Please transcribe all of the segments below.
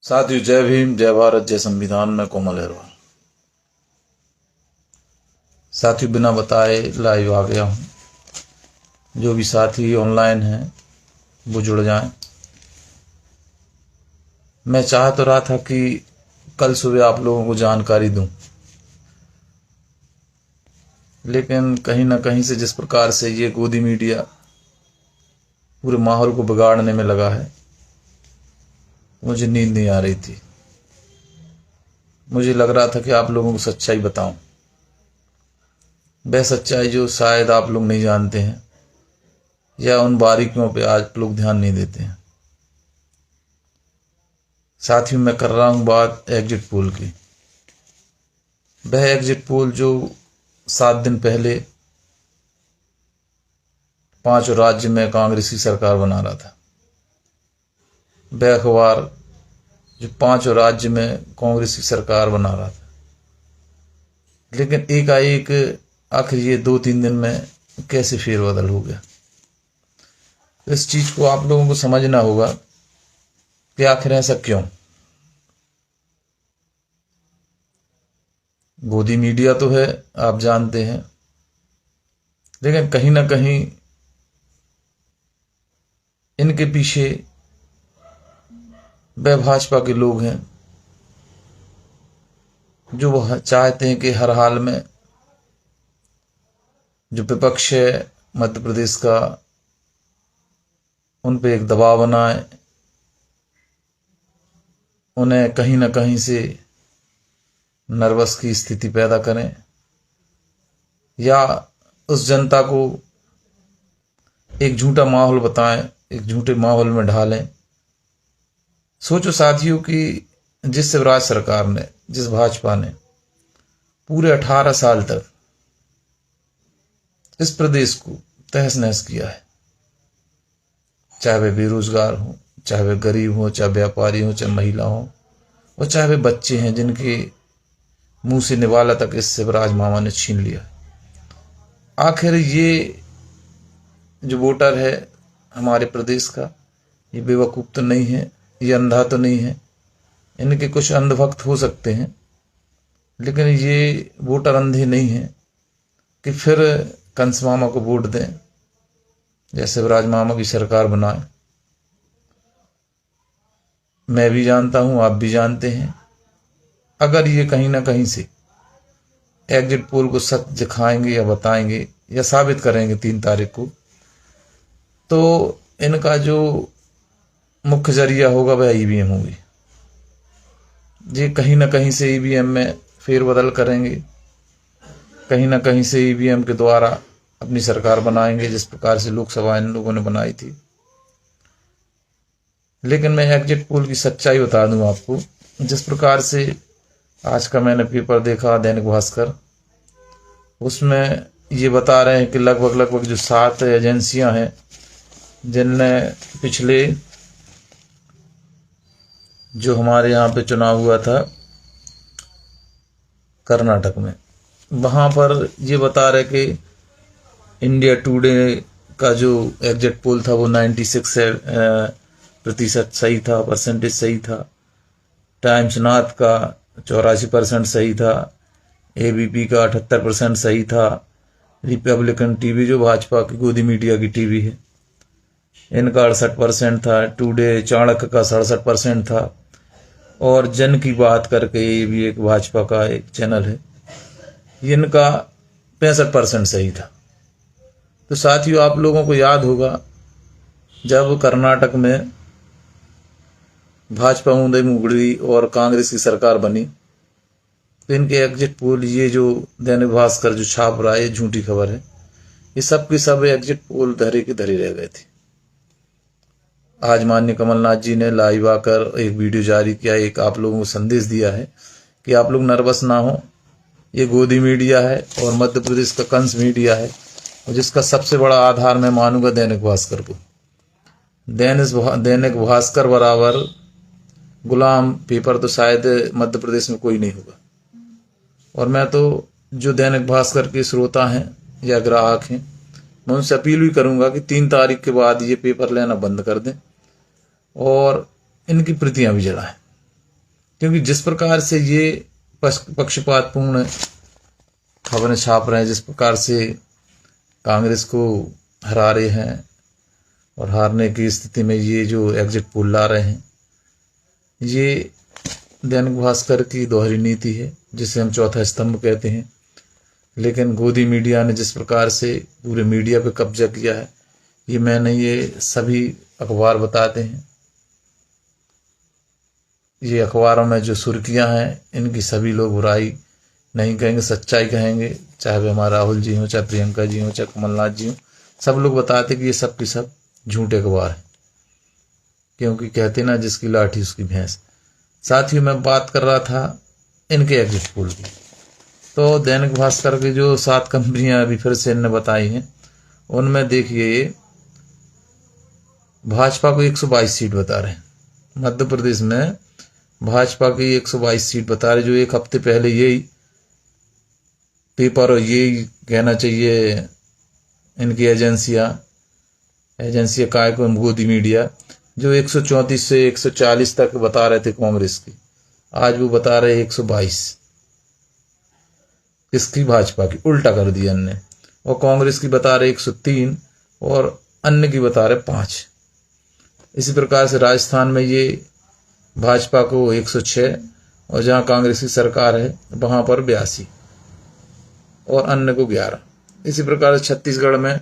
साथियों, जय भीम, जय भारत, जय संविधान में कोमल अग्रवाल। साथियों, बिना बताए लाइव आ गया हूं। जो भी साथी ऑनलाइन हैं वो जुड़ जाएं। मैं चाह तो रहा था कि कल सुबह आप लोगों को जानकारी दूं, लेकिन कहीं ना कहीं से जिस प्रकार से ये गोदी मीडिया पूरे माहौल को बिगाड़ने में लगा है, मुझे नींद नहीं आ रही थी। मुझे लग रहा था कि आप लोगों को सच्चाई बताऊं, वह सच्चाई जो शायद आप लोग नहीं जानते हैं या उन बारीकियों पे आज लोग ध्यान नहीं देते हैं। साथियों, मैं कर रहा हूं बात एग्जिट पोल की। वह एग्जिट पोल जो 7 दिन पहले 5 राज्य में कांग्रेसी सरकार बना रहा था, वह अखबार जो 5 राज्य में कांग्रेसी सरकार बना रहा था, लेकिन एकाएक आखिर ये 2-3 दिन में कैसे फेरबदल हो गया। इस चीज को आप लोगों को समझना होगा कि आखिर ऐसा क्यों। गोदी मीडिया तो है, आप जानते हैं, लेकिन कहीं ना कहीं इनके पीछे वह भाजपा के लोग हैं जो वह चाहते हैं कि हर हाल में जो विपक्ष है मध्य प्रदेश का, उन पे एक दबाव बनाए, उन्हें कहीं ना कहीं से नर्वस की स्थिति पैदा करें या उस जनता को एक झूठा माहौल बताएं, एक झूठे माहौल में ढालें। सोचो साथियों कि जिस शिवराज सरकार ने, जिस भाजपा ने पूरे 18 साल तक इस प्रदेश को तहस नहस किया है, चाहे वे बेरोजगार हो, चाहे वे गरीब हो, चाहे व्यापारी हो, चाहे महिला हो, और चाहे वे बच्चे हैं जिनके मुंह से निवाला तक इस शिवराज मामा ने छीन लिया। आखिर ये जो वोटर है हमारे प्रदेश का, ये बेवकूफ तो नहीं है, ये अंधा तो नहीं है। इनके कुछ अंधभक्त हो सकते हैं, लेकिन ये वोटर अंधे नहीं हैं कि फिर कंस मामा को वोट दें या शिवराज मामा की सरकार बनाए। मैं भी जानता हूं, आप भी जानते हैं, अगर ये कहीं ना कहीं से एग्जिट पोल को सच दिखाएंगे या बताएंगे या साबित करेंगे 3 तारीख को, तो इनका जो मुख्य जरिया होगा वह ईवीएम होगी। ये कहीं ना कहीं से ईवीएम में फेरबदल करेंगे, कहीं ना कहीं से ईवीएम के द्वारा अपनी सरकार बनाएंगे, जिस प्रकार से लोकसभा इन लोगों ने बनाई थी। लेकिन मैं एग्जिट पोल की सच्चाई बता दूं आपको। जिस प्रकार से आज का मैंने पेपर देखा, दैनिक भास्कर, उसमें ये बता रहे हैं कि लगभग जो 7 एजेंसियां हैं जिनने पिछले जो हमारे यहाँ पे चुनाव हुआ था कर्नाटक में, वहां पर ये बता रहे कि इंडिया टुडे का जो एग्जिट पोल था वो 96% सही था, परसेंटेज सही था। टाइम्स नाथ का 84% सही था, एबीपी का 78% सही था, रिपब्लिकन टीवी जो भाजपा की गोदी मीडिया की टीवी है, इनका 68% था, टुडे चाणक्य का 67% था, और जन की बात करके ये भी एक भाजपा का एक चैनल है, इनका 65% सही था। तो साथियों, आप लोगों को याद होगा जब कर्नाटक में भाजपा मुंदई मुगड़ी और कांग्रेस की सरकार बनी, तो इनके एग्जिट पोल, ये जो दैनिक भास्कर जो छाप रहा है, ये झूठी खबर है, ये सब के सब एग्जिट पोल धरे के धरे रह गए थे। आज माननीय कमलनाथ जी ने लाइव आकर एक वीडियो जारी किया, एक आप लोगों को संदेश दिया है कि आप लोग नर्वस ना हो, ये गोदी मीडिया है और मध्य प्रदेश का कंस मीडिया है, और जिसका सबसे बड़ा आधार मैं मानूंगा दैनिक भास्कर को। दैनिक भास्कर बराबर गुलाम पेपर तो शायद मध्य प्रदेश में कोई नहीं होगा। और मैं तो जो दैनिक भास्कर के श्रोता हैं या ग्राहक हैं, मैं उनसे अपील भी करूंगा कि 3 तारीख के बाद ये पेपर लेना बंद कर दें और इनकी प्रतियां भी जलाएं। क्योंकि जिस प्रकार से ये पक्षपातपूर्ण खबरें छाप रहे हैं, जिस प्रकार से कांग्रेस को हरा रहे हैं और हारने की स्थिति में ये जो एग्जिट पोल ला रहे हैं, ये दैनिक भास्कर की दोहरी नीति है, जिसे हम चौथा स्तंभ कहते हैं। लेकिन गोदी मीडिया ने जिस प्रकार से पूरे मीडिया पे कब्जा किया है, ये मैं नहीं, ये सभी अखबार बताते हैं। ये अखबारों में जो सुर्खियां हैं, इनकी सभी लोग बुराई नहीं कहेंगे, सच्चाई कहेंगे। चाहे वे हमारा राहुल जी हों, चाहे प्रियंका जी हों, चाहे कमलनाथ जी हों, सब लोग बताते कि ये सब की सब झूठे अखबार हैं, क्योंकि कहते ना जिसकी लाठी उसकी भैंस। साथ ही मैं बात कर रहा था इनके एग्जिट पोल की। तो दैनिक भास्कर की जो 7 कंपनियां अभी फिर से इनने बताई हैं, उनमें देखिए भाजपा को 122 सीट बता रहे हैं। मध्य प्रदेश में भाजपा की 122 सीट बता रहे, जो एक हफ्ते पहले यही पेपर और यही कहना चाहिए इनकी एजेंसियां काय को गोदी मीडिया, जो 134 से 140 तक बता रहे थे कांग्रेस की, आज वो बता रहे 122। इसकी भाजपा की उल्टा कर दिया इनने, और कांग्रेस की बता रहे 103 और अन्य की बता रहे 5। इसी प्रकार से राजस्थान में ये भाजपा को 106 और जहां कांग्रेस की सरकार है वहां पर 82 और अन्य को 11। इसी प्रकार से छत्तीसगढ़ में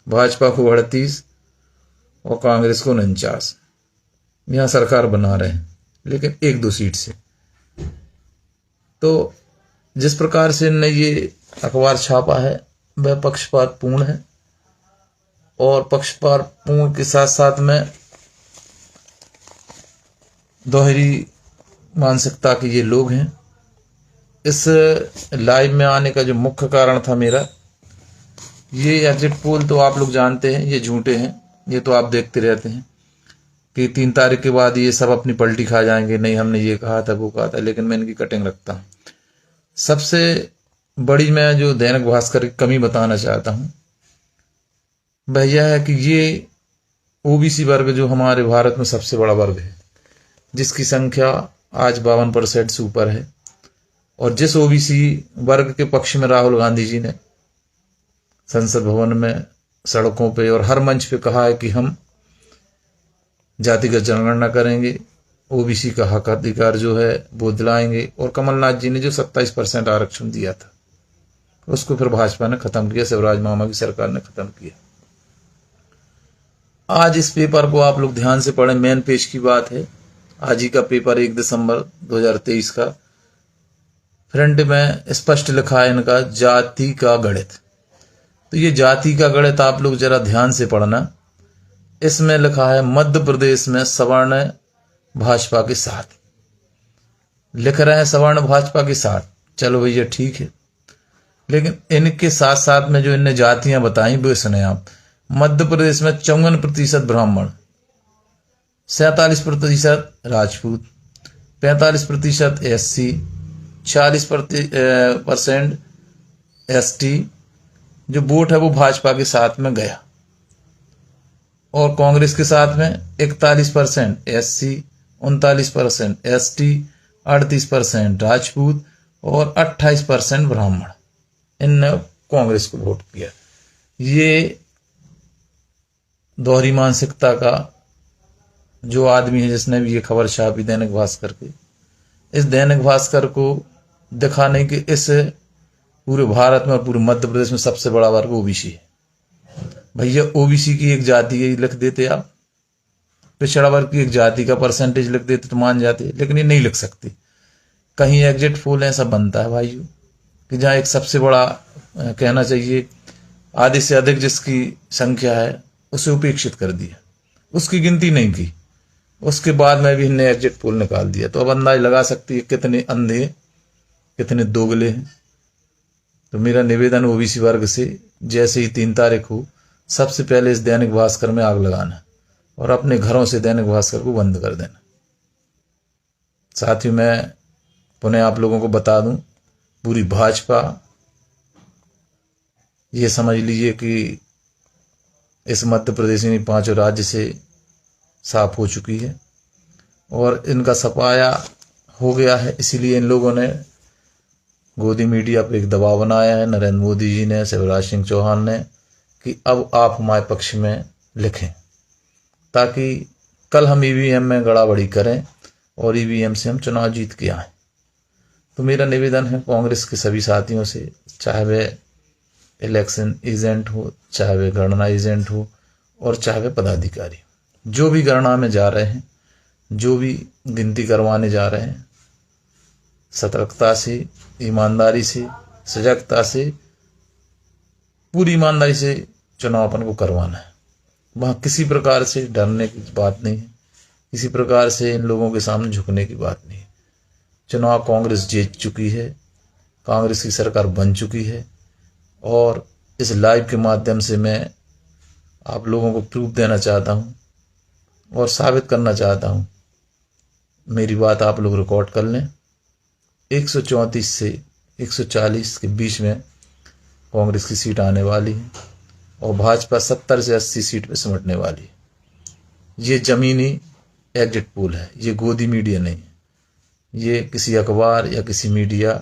भाजपा को 38 और कांग्रेस को 49। यहां सरकार बना रहे हैं, लेकिन 1-2 सीट से। तो जिस प्रकार से इनने ये अखबार छापा है वह पक्षपातपूर्ण है, और पक्षपातपूर्ण के साथ साथ में दोहरी मानसिकता के ये लोग हैं। इस लाइव में आने का जो मुख्य कारण था मेरा, ये एग्जिट पोल तो आप लोग जानते हैं ये झूठे हैं, ये तो आप देखते रहते हैं कि 3 तारीख के बाद ये सब अपनी पलटी खा जाएंगे, नहीं हमने ये कहा था वो कहा था। लेकिन मैं इनकी कटिंग रखता हूँ। सबसे बड़ी मैं जो दैनिक भास्कर की कमी बताना चाहता हूँ वह यह है कि ये ओबीसी वर्ग जो हमारे भारत में सबसे बड़ा वर्ग है, जिसकी संख्या आज 52% से ऊपर है, और जिस ओबीसी वर्ग के पक्ष में राहुल गांधी जी ने संसद भवन में, सड़कों पे और हर मंच पे कहा है कि हम जातिगत जनगणना करेंगे, ओबीसी का हक अधिकार जो है वो दिलाएंगे, और कमलनाथ जी ने जो 27% आरक्षण दिया था उसको फिर भाजपा ने खत्म किया, शिवराज मामा की सरकार ने खत्म किया। आज इस पेपर को आप लोग ध्यान से पढ़ें, मेन पेज की बात है, आज ही का पेपर 1 दिसंबर 2023 का। फ्रंट में स्पष्ट लिखा है इनका जाति का गणित। तो ये जाति का गणित आप लोग जरा ध्यान से पढ़ना। इसमें लिखा है मध्य प्रदेश में सवर्ण भाजपा के साथ, लिख रहे हैं सवर्ण भाजपा के साथ, चलो भैया ठीक है। लेकिन इनके साथ साथ में जो इनने जातियां बताई वो सुने आप। मध्य प्रदेश में 54% ब्राह्मण, 47% राजपूत, 45% एससी, 40% एसटी। जो वोट है वो भाजपा के साथ में गया, और कांग्रेस के साथ में 41% एससी, 39% एसटी, 38% राजपूत और 28% ब्राह्मण। इनने कांग्रेस को वोट किया। ये दोहरी मानसिकता का जो आदमी है जिसने भी ये खबर छापी दैनिक भास्कर की, इस दैनिक भास्कर को दिखाने के इस पूरे भारत में और पूरे मध्य प्रदेश में सबसे बड़ा वर्ग ओबीसी है। भैया ओबीसी की एक जाति लिख देते आप, पिछड़ा वर्ग की एक जाति का परसेंटेज लिख देते तो मान जाते, लेकिन ये नहीं लिख सकते। कहीं एग्जिट पोल ऐसा बनता है भाइयों कि जहाँ एक सबसे बड़ा कहना चाहिए आधे से अधिक जिसकी संख्या है उसे उपेक्षित कर दिया, उसकी गिनती नहीं की, उसके बाद में भी इन्हें एग्जिट पोल निकाल दिया। तो अब अंदाज लगा सकती है कितने अंधे कितने दोगले हैं। तो मेरा निवेदन ओबीसी वर्ग से, जैसे ही 3 तारीख हो सबसे पहले इस दैनिक भास्कर में आग लगाना और अपने घरों से दैनिक भास्कर को बंद कर देना। साथ ही मैं पुनः आप लोगों को बता दूं, पूरी भाजपा ये समझ लीजिए कि इस मध्य प्रदेश यानी 5 राज्य से साफ हो चुकी है, और इनका सफाया हो गया है। इसीलिए इन लोगों ने गोदी मीडिया पर एक दबाव बनाया है, नरेंद्र मोदी जी ने, शिवराज सिंह चौहान ने, कि अब आप हमारे पक्ष में लिखें, ताकि कल हम ईवीएम में गड़बड़ी करें और ईवीएम से हम चुनाव जीत के आए। तो मेरा निवेदन है कांग्रेस के सभी साथियों से, चाहे वे इलेक्शन एजेंट हो, चाहे वे गणना एजेंट हो, और चाहे वे पदाधिकारी, जो भी गणना में जा रहे हैं, जो भी गिनती करवाने जा रहे हैं, सतर्कता से, ईमानदारी से, सजगता से, पूरी ईमानदारी से चुनाव अपन को करवाना है। वहाँ किसी प्रकार से डरने की बात नहीं है, किसी प्रकार से इन लोगों के सामने झुकने की बात नहीं है। चुनाव कांग्रेस जीत चुकी है, कांग्रेस की सरकार बन चुकी है, और इस लाइव के माध्यम से मैं आप लोगों को प्रूफ देना चाहता हूँ और साबित करना चाहता हूँ। मेरी बात आप लोग रिकॉर्ड कर लें। 134 से 140 के बीच में कांग्रेस की सीट आने वाली है और भाजपा 70 से 80 सीट पे सिमटने वाली है। ये जमीनी एग्जिट पोल है, ये गोदी मीडिया नहीं है। ये किसी अखबार या किसी मीडिया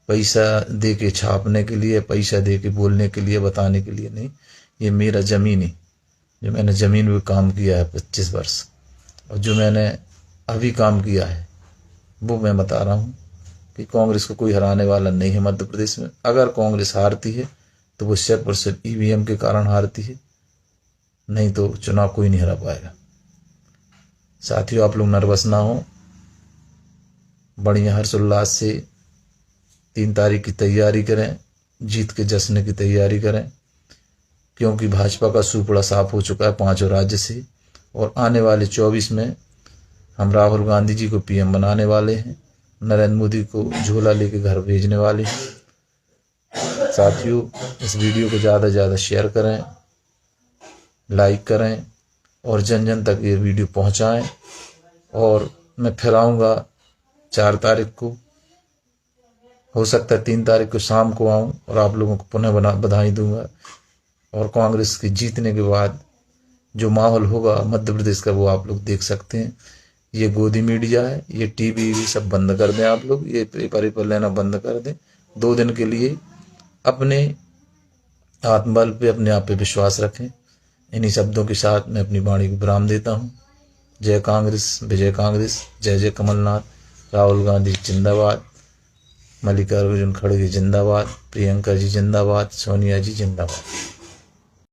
पैसा दे के छापने के लिए, पैसा दे के बोलने के लिए, बताने के लिए नहीं। ये मेरा जमीनी, जो मैंने ज़मीन में काम किया है 25 वर्ष, और जो मैंने अभी काम किया है, वो मैं बता रहा हूँ कि कांग्रेस को कोई हराने वाला नहीं है मध्य प्रदेश में। अगर कांग्रेस हारती है तो वो 100% ईवीएम के कारण हारती है, नहीं तो चुनाव कोई नहीं हरा पाएगा। साथियों, आप लोग नर्वस ना हो, बढ़िया हर्षोल्लास से 3 तारीख की तैयारी करें, जीत के जश्न की तैयारी करें, क्योंकि भाजपा का सूपड़ा साफ हो चुका है 5 राज्य से, और आने वाले 24 में हम राहुल गांधी जी को पीएम बनाने वाले हैं, नरेंद्र मोदी को झोला लेके घर भेजने वाले हैं। साथियों, इस वीडियो को ज़्यादा से ज़्यादा शेयर करें, लाइक करें और जन जन तक ये वीडियो पहुंचाएं। और मैं फिर आऊँगा 4 तारीख को, हो सकता है 3 तारीख को शाम को आऊँ और आप लोगों को पुनः बधाई दूंगा। और कांग्रेस के जीतने के बाद जो माहौल होगा मध्य प्रदेश का, वो आप लोग देख सकते हैं। ये गोदी मीडिया है, ये टीवी सब बंद कर दें आप लोग, ये पेपर लेना बंद कर दें 2 दिन के लिए। अपने आत्मबल पे, अपने आप पे विश्वास रखें। इन्हीं शब्दों के साथ मैं अपनी वाणी को विराम देता हूँ। जय कांग्रेस, विजय कांग्रेस, जय जय कमलनाथ, राहुल गांधी जिंदाबाद, मल्लिकार्जुन खड़गे जिंदाबाद, प्रियंका जी जिंदाबाद, सोनिया जी जिंदाबाद।